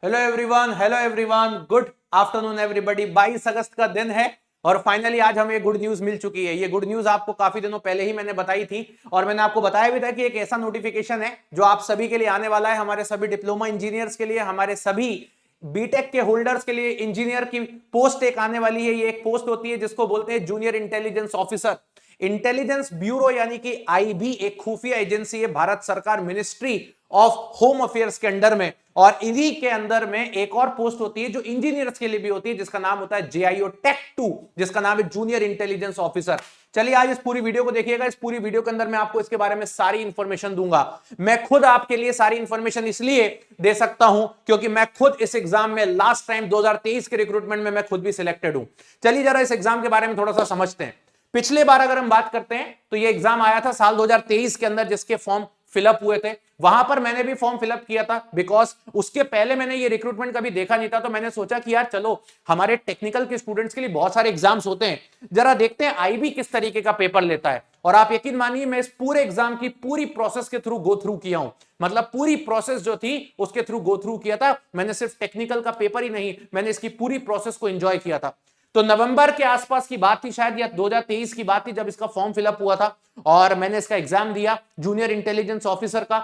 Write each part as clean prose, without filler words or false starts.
Hello everyone, good afternoon everybody. 22 अगस्त का दिन है और फाइनली आज हमें गुड न्यूज मिल चुकी है। ये गुड न्यूज आपको काफी दिनों पहले ही मैंने बताई थी और मैंने आपको बताया भी था कि एक ऐसा नोटिफिकेशन है जो आप सभी के लिए आने वाला है, हमारे सभी डिप्लोमा इंजीनियर्स के लिए, हमारे सभी बीटेक के होल्डर्स के लिए। इंजीनियर की पोस्ट एक आने वाली है। ये एक पोस्ट होती है जिसको बोलते हैं junior intelligence officer. Intelligence bureau यानी कि आईबी एक खुफिया एजेंसी है भारत सरकार मिनिस्ट्री ऑफ होम अफेयर्स के अंडर में, और इन्हीं के अंदर में एक और पोस्ट होती है जो इंजीनियर्स के लिए भी होती है, जिसका नाम होता है जेआईओ टेक 2, जिसका नाम है जूनियर इंटेलिजेंस ऑफिसर। चलिए आज इस पूरी वीडियो को देखिएगा। इस पूरी वीडियो के अंदर मैं आपको इसके बारे में सारी इंफॉर्मेशन दूंगा। मैं खुद आपके लिए सारी इंफॉर्मेशन इसलिए दे सकता हूं क्योंकि मैं खुद इस एग्जाम में लास्ट टाइम 2023 के रिक्रूटमेंट में मैं खुद भी सिलेक्टेड हूं। चलिए जरा इस एग्जाम के बारे में थोड़ा सा समझते हैं। पिछले बार अगर हम बात करते हैं तो ये एग्जाम आया था साल 2023 के अंदर, जिसके फॉर्म फिलअप हुए थे। वहां पर मैंने भी फॉर्म फिलअप किया था बिकॉज उसके पहले मैंने ये रिक्रूटमेंट कभी देखा नहीं था। तो मैंने सोचा कि यार चलो हमारे टेक्निकल के स्टूडेंट्स के लिए बहुत सारे एग्जाम्स होते हैं, जरा देखते हैं आईबी किस तरीके का पेपर लेता है। और आप यकीन मानिए मैं इस पूरे एग्जाम की पूरी प्रोसेस के थ्रू गो थ्रू किया हूं। मतलब पूरी प्रोसेस जो थी उसके थ्रू गो थ्रू किया था मैंने। सिर्फ टेक्निकल का पेपर ही नहीं, मैंने इसकी पूरी प्रोसेस को एंजॉय किया था। तो नवंबर के आसपास की बात थी शायद, या 2023 की बात थी जब इसका फॉर्म फिलअप हुआ था और मैंने इसका एग्जाम दिया जूनियर इंटेलिजेंस ऑफिसर का।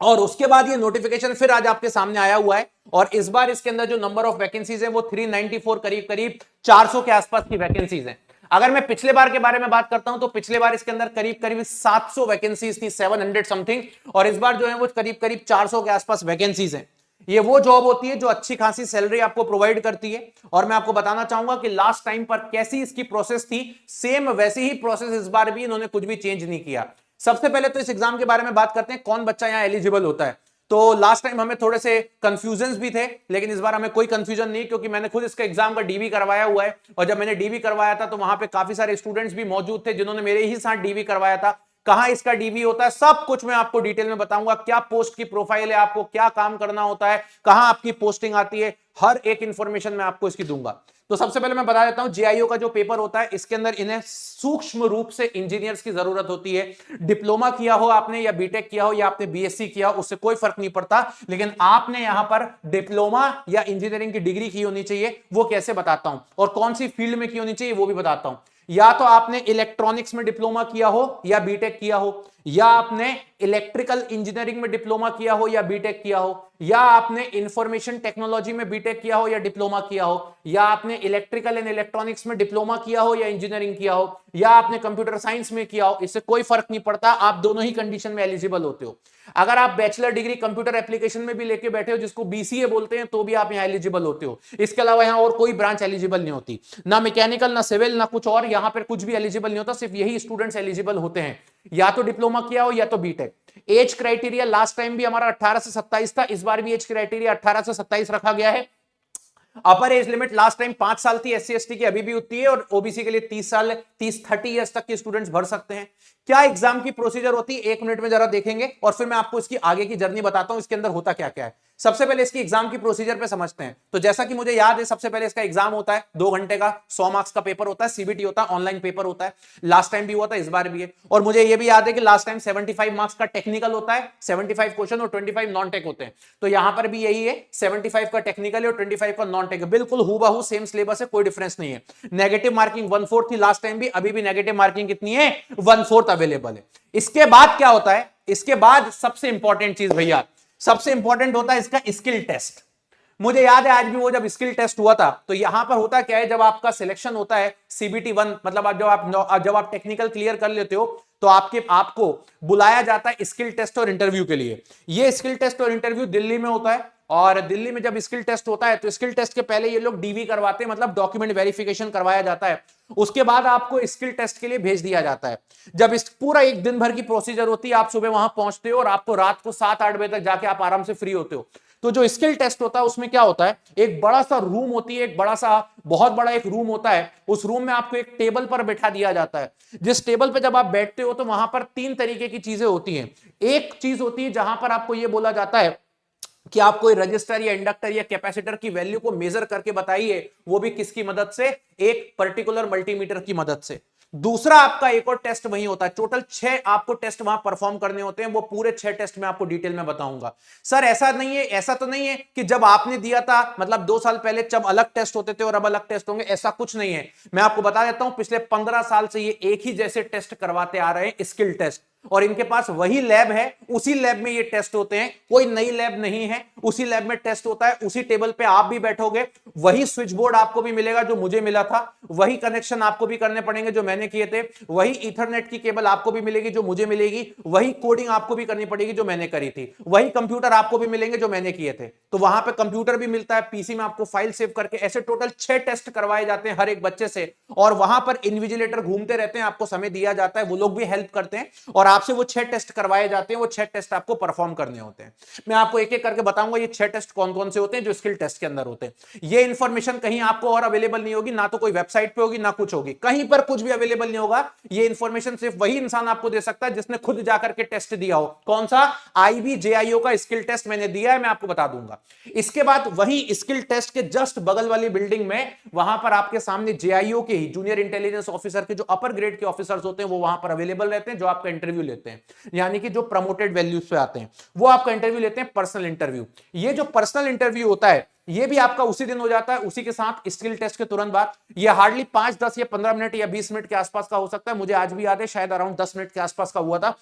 और उसके बाद ये नोटिफिकेशन फिर आज आपके सामने आया हुआ है और इस बार इसके अंदर जो नंबर ऑफ वैकेंसीज है वो 394, करीब करीब 400 के आसपास की वैकेंसीज हैं। अगर मैं पिछले बार के बारे में बात करता हूं तो पिछले बार इसके अंदर करीब करीब 700 वैकेंसीज थी, 700 समथिंग, और इस बार जो है वो करीब करीब 400 के आसपास वैकेंसीज हैं। ये वो जॉब होती है जो अच्छी खासी सैलरी आपको प्रोवाइड करती है। और मैं आपको बताना चाहूंगा कि लास्ट टाइम पर कैसी इसकी प्रोसेस थी, सेम वैसी ही प्रोसेस इस बार भी, इन्होंने कुछ भी चेंज नहीं किया। सबसे पहले तो इस एग्जाम के बारे में बात करते हैं, कौन बच्चा यहां एलिजिबल होता है। तो लास्ट टाइम हमें थोड़े से कंफ्यूजन भी थे, लेकिन इस बार हमें कोई कंफ्यूजन नहीं, क्योंकि मैंने खुद इसका एग्जाम का डीवी करवाया हुआ है। और जब मैंने डीवी करवाया था तो वहां पे काफी सारे स्टूडेंट्स भी मौजूद थे जिन्होंने मेरे ही साथ डीवी करवाया था। कहां इसका डीवी होता है सब कुछ मैं आपको डिटेल में बताऊंगा। क्या पोस्ट की प्रोफाइल है, आपको क्या काम करना होता है, कहां आपकी पोस्टिंग आती है, हर एक इंफॉर्मेशन मैं आपको इसकी दूंगा। तो सबसे पहले मैं बता देता हूं जेआईओ का जो पेपर होता है, इसके अंदर इन्हें सूक्ष्म रूप से इंजीनियर्स की जरूरत होती है। डिप्लोमा किया हो आपने या बीटेक किया हो या आपने बीएससी किया हो, उससे कोई फर्क नहीं पड़ता, लेकिन आपने यहां पर डिप्लोमा या इंजीनियरिंग की डिग्री की होनी चाहिए। वो कैसे बताता हूं, और कौन सी फील्ड में की होनी चाहिए वो भी बताता हूं। या तो आपने इलेक्ट्रॉनिक्स में डिप्लोमा किया हो या बीटेक किया हो, या आपने इलेक्ट्रिकल इंजीनियरिंग में डिप्लोमा किया हो या बीटेक किया हो, या आपने इंफॉर्मेशन टेक्नोलॉजी में बीटेक किया हो या डिप्लोमा किया हो, या आपने इलेक्ट्रिकल एंड इलेक्ट्रॉनिक्स में डिप्लोमा किया हो या इंजीनियरिंग किया हो, या आपने कंप्यूटर साइंस में किया हो। इससे कोई फर्क नहीं पड़ता, आप दोनों ही कंडीशन में एलिजिबल होते हो। अगर आप बैचलर डिग्री कंप्यूटर एप्लीकेशन में भी लेके बैठे हो, जिसको बीसीए बोलते हैं, तो भी आप यहां एलिजिबल होते हो। इसके अलावा यहां और कोई ब्रांच एलिजिबल नहीं होती, ना मैकेनिकल, ना सिविल, ना कुछ और। यहां पर कुछ भी एलिजिबल नहीं होता, सिर्फ यही स्टूडेंट्स एलिजिबल होते हैं, या तो डिप्लोमा किया हो या तो BTech. Age criteria last time भी हमारा 18 से 27 था, इस बार भी एज क्राइटेरिया 18 से 27 रखा गया है। अपर एज लिमिट लास्ट टाइम 5 साल थी एससी एसटी की, अभी भी उतनी है, और ओबीसी के लिए 30 साल, 30 ईयर्स तक के स्टूडेंट्स भर सकते हैं। क्या एग्जाम की प्रोसीजर होती है 1 मिनट में जरा देखेंगे, और फिर मैं आपको इसकी आगे की जर्नी बताता हूं इसके अंदर होता क्या क्या है। सबसे पहले इसकी एग्जाम की प्रोसीजर पे समझते हैं। तो जैसा कि मुझे याद है, सबसे पहले इसका एग्जाम होता है 2 घंटे का, 100 मार्क्स का पेपर होता है, सीबीटी होता है, ऑनलाइन पेपर होता है। लास्ट टाइम भी हुआ था, इस बार भी है। और मुझे यह भी याद है कि लास्ट टाइम 75 मार्क्स का टेक्निकल होता है, 75 क्वेश्चन और 25 नॉन टेक होते हैं। तो यहां पर भी यही है, 75 का टेक्निकल है और 25 का नॉन टेक है। बिल्कुल हूबहू सेम सिलेबस है, कोई डिफरेंस नहीं है। नेगेटिव मार्किंग 1/4 थी लास्ट टाइम भी, अभी भी नेगेटिव मार्किंग कितनी है, 1/4 अवेलेबल है। इसके बाद क्या होता है, इसके बाद सबसे इंपॉर्टेंट चीज भैया, सबसे इंपॉर्टेंट होता है इसका स्किल टेस्ट। मुझे याद है आज भी वो जब स्किल टेस्ट हुआ था, तो यहां पर होता क्या है, जब आपका सिलेक्शन होता है सीबीटी 1, मतलब जब आप टेक्निकल क्लियर कर लेते हो तो आपको बुलाया जाता है स्किल टेस्ट और इंटरव्यू के लिए। ये स्किल टेस्ट और इंटरव्यू दिल्ली में होता है, और दिल्ली में जब स्किल टेस्ट होता है तो स्किल टेस्ट के पहले ये लोग डीवी करवाते हैं, मतलब डॉक्यूमेंट वेरिफिकेशन करवाया जाता है। उसके बाद आपको स्किल टेस्ट के लिए भेज दिया जाता है। जब इस पूरा 1 दिन भर की प्रोसीजर होती है, आप सुबह वहां पहुंचते हो और आपको रात को 7-8 बजे तक जाके आप आराम से फ्री होते हो। तो जो स्किल टेस्ट होता है उसमें क्या होता है, एक बड़ा सा रूम होती है, एक बड़ा सा, बहुत बड़ा एक रूम होता है। उस रूम में आपको एक टेबल पर बैठा दिया जाता है। जिस टेबल पर जब आप बैठते हो तो वहां पर 3 तरीके की चीजें होती हैं। एक चीज होती है जहां पर आपको यह बोला जाता है कि आप कोई रजिस्टर या इंडक्टर या कैपेसिटर की वैल्यू को मेजर करके बताइए, वो भी किसकी मदद से, एक पर्टिकुलर मल्टीमीटर की मदद से। दूसरा आपका एक और टेस्ट वही होता है। टोटल 6 आपको टेस्ट वहां परफॉर्म करने होते हैं, वो पूरे 6 टेस्ट में आपको डिटेल में बताऊंगा। सर ऐसा नहीं है, ऐसा तो नहीं है कि जब आपने दिया था मतलब 2 साल पहले जब अलग टेस्ट होते थे और अब अलग टेस्ट होंगे, ऐसा कुछ नहीं है। मैं आपको बता देता हूं, पिछले 15 साल से ये एक ही जैसे टेस्ट करवाते आ रहे हैं, स्किल टेस्ट, और इनके पास वही लैब है, उसी लैब में ये टेस्ट होते हैं, कोई नई लैब नहीं है, उसी लैब में टेस्ट होता है, उसी टेबल पे आप भी बैठोगे, वही स्विच बोर्ड आपको भी मिलेगा जो मुझे मिला था, वही कनेक्शन आपको भी करने पड़ेंगे जो मैंने किए थे, वही ईथरनेट की केबल आपको भी मिलेगी जो मुझे मिलेगी, वही कोडिंग आपको भी करनी पड़ेगी जो मैंने करी थी, वही कंप्यूटर आपको भी मिलेंगे जो मैंने किए थे। तो वहां पे कंप्यूटर भी मिलता है, पीसी में आपको फाइल सेव करके, ऐसे टोटल 6 टेस्ट करवाए जाते हैं हर एक बच्चे से, और वहां पर इन्विजिलेटर घूमते रहते हैं, आपको समय दिया जाता है, वो लोग भी हेल्प करते हैं, और आपसे वो 6 टेस्ट करवाए जाते हैं, वो 6 टेस्ट आपको परफॉर्म करने होते हैं। मैं आपको एक एक करके बताऊंगा ये 6 टेस्ट कौन कौन से होते हैं जो स्किल टेस्ट के अंदर होते हैं। ये इंफॉर्मेशन कहीं आपको और अवेलेबल नहीं होगी, ना तो कोई वेबसाइट पे होगी ना कुछ होगी, कहीं पर कुछ भी अवेलेबल नहीं होगा। ये इंफॉर्मेशन सिर्फ वही इंसान आपको दे सकता है जिसने खुद जाकर के टेस्ट दिया हो। कौन सा? IBJIO का स्किल टेस्ट मैंने दिया है, मैं आपको बता दूंगा। इसके बाद वही स्किल टेस्ट के जस्ट बगल वाली बिल्डिंग में, वहां पर आपके सामने JIO के ही जूनियर इंटेलिजेंस ऑफिसर के जो अपर ग्रेड के ऑफिसर्स होते हैं वो वहां पर अवेलेबल रहते हैं, जो आपका इंटरव्यू लेते हैं, यानी कि जो प्रमोटेड वैल्यूज पे आते हैं वो आपका इंटरव्यू लेते हैं, पर्सनल इंटरव्यू। ये जो पर्सनल इंटरव्यू होता है ये भी आपका उसी दिन हो जाता है, उसी के साथ स्किल टेस्ट के तुरंत बाद। ये हार्डली 5, 10 या 15 मिनट या 20 मिनट के आसपास का हो सकता है, मुझे आज भी याद है शायद अराउंड 10 मिनट के आसपास का हुआ था।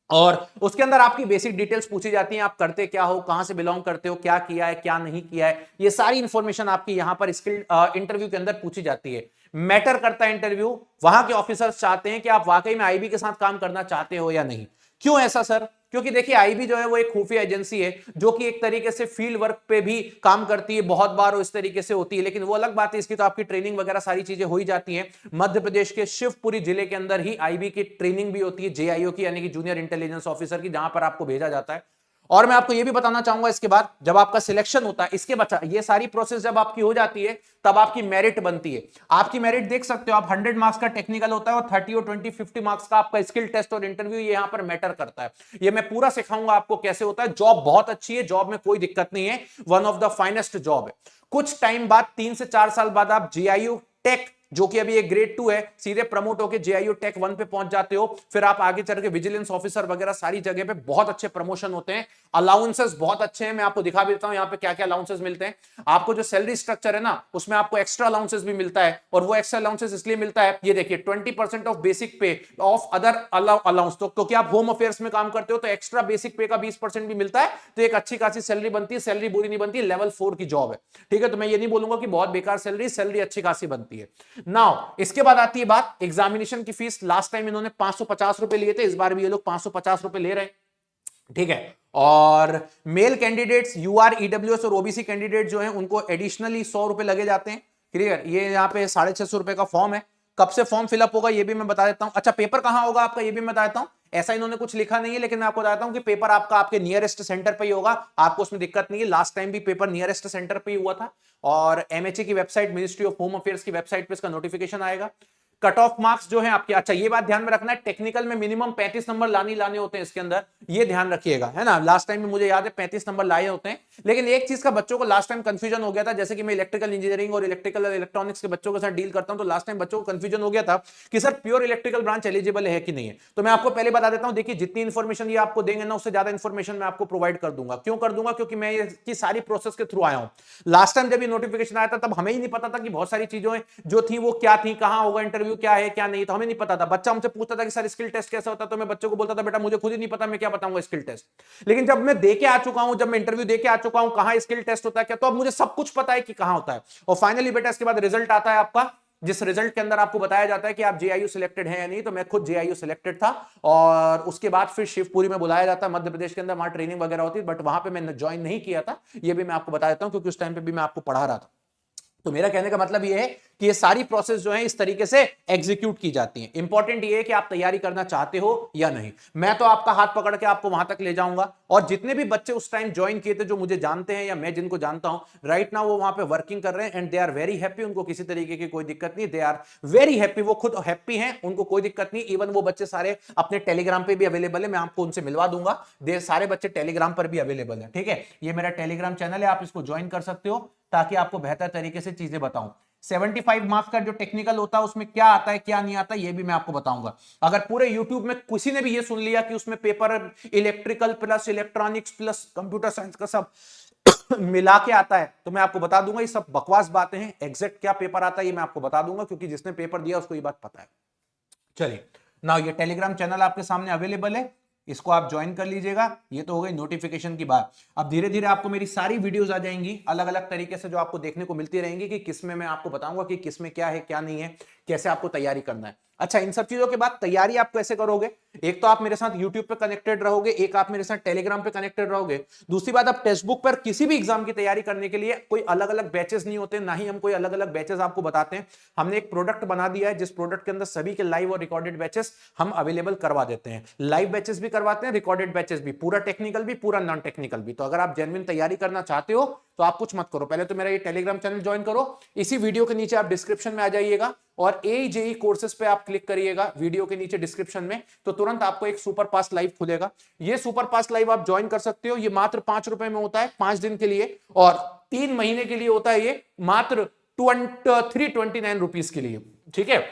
और उसके अंदर आपकी बेसिक डिटेल्स पूछी जाती हैं, आप करते क्या हो, कहां से बिलोंग करते हो, क्या किया है क्या नहीं किया है, ये सारी इंफॉर्मेशन आपकी यहां पर स्किल इंटरव्यू के अंदर पूछी जाती है। मैटर करता है इंटरव्यू, वहां के ऑफिसर्स चाहते हैं कि आप वाकई में आईबी के साथ काम करना चाहते हो या नहीं। क्यों ऐसा सर? क्योंकि देखिए आईबी जो है वो एक खुफिया एजेंसी है जो कि एक तरीके से फील्ड वर्क पे भी काम करती है, बहुत बार वो इस तरीके से होती है, लेकिन वो अलग बात है, इसकी तो आपकी ट्रेनिंग वगैरह सारी चीजें हो ही जाती हैं। मध्य प्रदेश के शिवपुरी जिले के अंदर ही आईबी की ट्रेनिंग भी होती है, JIO की, यानी कि जूनियर इंटेलिजेंस ऑफिसर की, जहां पर आपको भेजा जाता है। और मैं आपको यह भी बताना चाहूंगा इसके बाद जब आपका सिलेक्शन होता है, इसके बचा ये सारी प्रोसेस जब आपकी हो जाती है तब आपकी मेरिट बनती है। आपकी मेरिट देख सकते हो आप, 100 मार्क्स का टेक्निकल होता है और 30 और 20 50 मार्क्स का आपका स्किल टेस्ट और इंटरव्यू, ये यहां पर मैटर करता है। ये मैं पूरा सिखाऊंगा आपको कैसे होता है। जॉब बहुत अच्छी है, जॉब में कोई दिक्कत नहीं है, one of the finest job है। कुछ टाइम बाद 3 से 4 साल बाद आप JIO टेक, जो कि अभी एक ग्रेड 2 है, सीधे प्रमोट होकर JIO टेक 1 पे पहुंच जाते हो। फिर आप आगे चल के विजिलेंस ऑफिसर वगैरह सारी जगह पे बहुत अच्छे प्रमोशन होते हैं, अलाउंसेस बहुत अच्छे हैं। मैं आपको दिखा भी देता हूं यहाँ पे क्या क्या अलाउंसेस मिलते हैं। आपको जो सैलरी स्ट्रक्चर है ना, उसमें आपको एक्स्ट्रा अलाउंसेस भी मिलता है, और वो एक्स्ट्रा अलाउंसेस इसलिए मिलता है, ये देखिए 20% ऑफ बेसिक पे ऑफ अदर अलाउंस। तो क्योंकि आप होम अफेयर्स में काम करते हो तो एक्स्ट्रा बेसिक पे का 20% भी मिलता है, तो एक अच्छी खासी सैलरी बनती है। सैलरी बुरी नहीं बनती, लेवल 4 की जॉब है, ठीक है। तो मैं ये नहीं बोलूंगा कि बहुत बेकार सैलरी, सैलरी अच्छी खासी बनती है। नाउ इसके बाद आती है बात एग्जामिनेशन की फीस। लास्ट टाइम इन्होंने 550 रुपए लिए थे, इस बार भी ये लोग 550 रुपए ले रहे हैं, ठीक है। और मेल कैंडिडेट्स, UR EWS और OBC कैंडिडेट जो हैं उनको एडिशनली 100 रुपए लगे जाते हैं, क्लियर। ये यहाँ पे 650 रुपए का फॉर्म है। कब से फॉर्म फिलअप होगा ये भी मैं बता देता हूं। अच्छा, पेपर कहां होगा आपका ये भी मैं बता देता हूं। ऐसा इन्होंने कुछ लिखा नहीं है, लेकिन मैं आपको बताता हूं कि पेपर आपका आपके नियरेस्ट सेंटर पे ही होगा, आपको उसमें दिक्कत नहीं है। लास्ट टाइम भी पेपर नियरेस्ट सेंटर पे ही हुआ था, और MHA की website, ministry of home affairs की वेबसाइट पे इसका नोटिफिकेशन आएगा। कट ऑफ मार्क्स जो है आपके, अच्छा ये बात ध्यान में रखना है, टेक्निकल में मिनिमम 35 नंबर लाने होते हैं इसके अंदर, ये ध्यान रखिएगा, है ना। लास्ट टाइम में मुझे याद है 35 नंबर लाए होते हैं। लेकिन एक चीज का बच्चों को लास्ट टाइम कंफ्यूजन हो गया था, जैसे कि मैं इलेक्ट्रिकल इंजीनियरिंग और इलेक्ट्रिकल इलेक्ट्रॉनिक्स के बच्चों के साथ डील करता हूं, तो लास्ट टाइम बच्चों को कंफ्यूजन हो गया था कि sir pure electrical branch eligible है कि नहीं है। तो मैं आपको पहले बता देता हूं, देखिए जितनी इंफॉर्मेशन ये आपको देंगे ना, उससे ज्यादा इंफॉर्मेशन मैं आपको प्रोवाइड कर दूंगा। क्यों कर दूंगा? क्योंकि मैं इसकी सारी प्रोसेस के थ्रू आया हूं। लास्ट टाइम जब ये नोटिफिकेशन आया था तब हमें ही नहीं पता था कि बहुत सारी चीजें जो थी वो क्या थी, कहां होगा इंटरव्यू, क्या है क्या नहीं, तो हमें नहीं पता था। बच्चा हमसे पूछता था कि सर स्किल टेस्ट कैसा होता है, तो मैं बच्चों को बोलता था बेटा मुझे खुद ही नहीं पता, मैं क्या बताऊंगा स्किल टेस्ट। लेकिन जब मैं देके आ चुका हूं, जब मैं इंटरव्यू देके आ चुका हूं कहां स्किल टेस्ट होता है क्या, तो अब मुझे सब कुछ पता है कि कहां होता है। और फाइनली बेटा इसके बाद रिजल्ट आता है आपका, जिस रिजल्ट के अंदर आपको बताया जाता है कि आप JIO सिलेक्टेड है या नहीं। तो मैं खुद JIO सिलेक्टेड था, और उसके बाद फिर शिवपुरी में बुलाया जाता है, मध्य प्रदेश के अंदर, वहां ट्रेनिंग वगैरह होती है, बट वहां पे मैं ज्वाइन नहीं किया था। ये भी मैं आपको बता देता हूं, क्योंकि उस टाइम पे भी मैं आपको पढ़ा रहा था। तो मेरा कहने का मतलब ये है कि ये सारी प्रोसेस जो है इस तरीके से एग्जीक्यूट की जाती है। इंपॉर्टेंट ये है कि आप तैयारी करना चाहते हो या नहीं। मैं तो आपका हाथ पकड़ के आपको वहां तक ले जाऊंगा, और जितने भी बच्चे उस टाइम ज्वाइन किए थे जो मुझे जानते हैं या मैं जिनको जानता हूं राइट नाउ, वो वहां पे वर्किंग कर रहे हैं, and they are very happy. उनको किसी तरीके की कोई दिक्कत नहीं, दे आर वेरी हैप्पी, वो खुद हैप्पी हैं, उनको कोई दिक्कत नहीं। इवन वो बच्चे सारे अपने टेलीग्राम पे भी अवेलेबल है, मैं आपको उनसे मिलवा दूंगा। सारे बच्चे टेलीग्राम पर भी अवेलेबल है, ठीक है। ये मेरा टेलीग्राम चैनल है, आप इसको ज्वाइन कर सकते हो ताकि आपको बेहतर तरीके से चीजें बताऊं। 75 मार्क्स का जो टेक्निकल होता है उसमें क्या आता है क्या नहीं आता ये भी मैं आपको बताऊंगा। अगर पूरे यूट्यूब में किसी ने भी ये सुन लिया कि उसमें paper electrical plus electronics plus computer science का सब मिला के आता है तो मैं आपको बता दूंगा ये सब बकवास बातें हैं। एग्जैक्ट क्या पेपर आता है ये मैं आपको बता दूंगा, क्योंकि जिसने पेपर दिया उसको ये बात पता है। चलिए ना, ये टेलीग्राम चैनल आपके सामने अवेलेबल है, इसको आप ज्वाइन कर लीजिएगा। ये तो हो गई नोटिफिकेशन की बात। अब धीरे धीरे आपको मेरी सारी वीडियोस आ जाएंगी अलग अलग तरीके से, जो आपको देखने को मिलती रहेंगी कि किसमें मैं आपको बताऊंगा कि किसमें क्या है क्या नहीं है, कैसे आपको तैयारी करना है। अच्छा, इन सब चीजों के बाद तैयारी आप कैसे करोगे? एक तो आप मेरे साथ यूट्यूब पे कनेक्टेड रहोगे, एक आप मेरे साथ टेलीग्राम पे कनेक्टेड रहोगे। दूसरी बात, आप टेक्स्ट बुक पर किसी भी एग्जाम की तैयारी करने के लिए कोई अलग अलग बैचेस नहीं होते, ना ही हम कोई अलग अलग बैचेस आपको बताते हैं। हमने एक प्रोडक्ट बना दिया है जिस प्रोडक्ट के अंदर सभी के लाइव और रिकॉर्डेड बैचेस हम अवेलेबल करवा देते हैं। लाइव बैचेस भी करवाते हैं, रिकॉर्डेड बैचेस भी, पूरा टेक्निकल भी पूरा नॉन टेक्निकल भी। तो अगर आप जेन्युइन तैयारी करना चाहते हो तो आप कुछ मत करो, पहले तो मेरा ये टेलीग्राम चैनल ज्वाइन करो। इसी वीडियो के नीचे आप डिस्क्रिप्शन में आ जाइएगा और AJE कोर्सेज पे आप क्लिक करिएगा वीडियो के नीचे डिस्क्रिप्शन में, तो तुरंत आपको एक सुपर पास लाइव खुलेगा। ये सुपर पास लाइव आप ज्वाइन कर सकते हो। ये मात्र 5 रुपए में होता है 5 दिन के लिए, और 3 महीने के लिए होता है ये मात्र 329 रुपीज के लिए। ठीक है,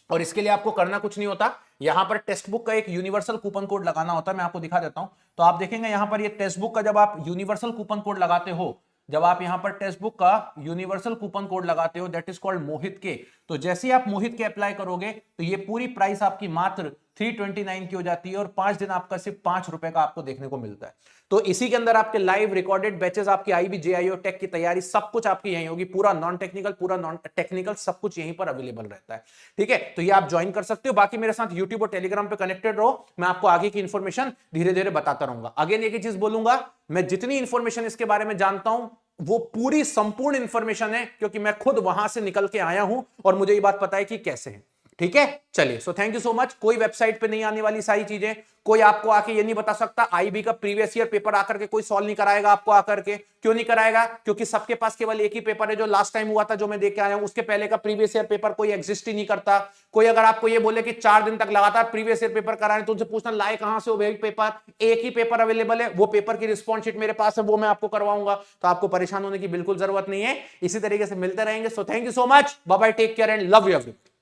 और इसके लिए आपको करना कुछ नहीं होता। यहां पर टेक्स्ट बुक का एक यूनिवर्सल कूपन कोड लगाना होता है, मैं आपको दिखा देता हूं। तो आप देखेंगे यहां पर ये टेक्स्ट बुक का जब आप यूनिवर्सल कूपन कोड लगाते हो, जब आप यहां पर टेक्स्ट बुक का यूनिवर्सल कूपन कोड लगाते हो, दैट इज कॉल्ड मोहित के, तो जैसे ही आप मोहित के अप्लाई करोगे तो ये पूरी प्राइस आपकी मात्र 329 की हो जाती है, और 5 दिन आपका सिर्फ 5 रुपए का आपको देखने को मिलता है। तो इसी के अंदर आपके लाइव रिकॉर्डेड बैचेस, आपकी IB JIO टेक की तैयारी सब कुछ आपकी यहीं होगी। पूरा नॉन टेक्निकल, पूरा नॉन टेक्निकल सब कुछ यहीं पर अवेलेबल रहता है। ठीक है, तो ये आप ज्वाइन कर सकते हो। बाकी मेरे साथ यूट्यूब और टेलीग्राम पे कनेक्टेड रहो, मैं आपको आगे की इंफॉर्मेशन धीरे धीरे बताता रहूंगा। अगेन एक ही चीज बोलूंगा, मैं जितनी इंफॉर्मेशन इसके बारे में जानता हूं वो पूरी संपूर्ण इंफॉर्मेशन है, क्योंकि मैं खुद वहां से निकल के आया हूं और मुझे ये बात पता है कि कैसे है। ठीक है, चलिए, सो थैंक यू सो मच। कोई वेबसाइट पे नहीं आने वाली सारी चीजें, कोई आपको आके ये नहीं बता सकता IB का प्रीवियस ईयर पेपर आकर के कोई सॉल्व नहीं कराएगा आपको आकर के। क्यों नहीं कराएगा? क्योंकि सबके पास केवल एक ही पेपर है जो लास्ट टाइम हुआ था, जो मैं देख के आया हूं। उसके पहले का प्रीवियस ईयर पेपर कोई एग्जिस्ट ही नहीं करता। कोई अगर आपको ये बोले कि 4 दिन तक लगातार प्रीवियस ईयर पेपर कराएं तो उनसे पूछना लाए कहां से हो भाई पेपर? एक ही पेपर अवेलेबल है, वो पेपर की रिस्पॉन्स शीट मेरे पास है, वो मैं आपको करवाऊंगा। तो आपको परेशान होने की बिल्कुल जरूरत नहीं है। इसी तरीके से मिलते रहेंगे। So thank you so much, bye bye, take care and love you everyone.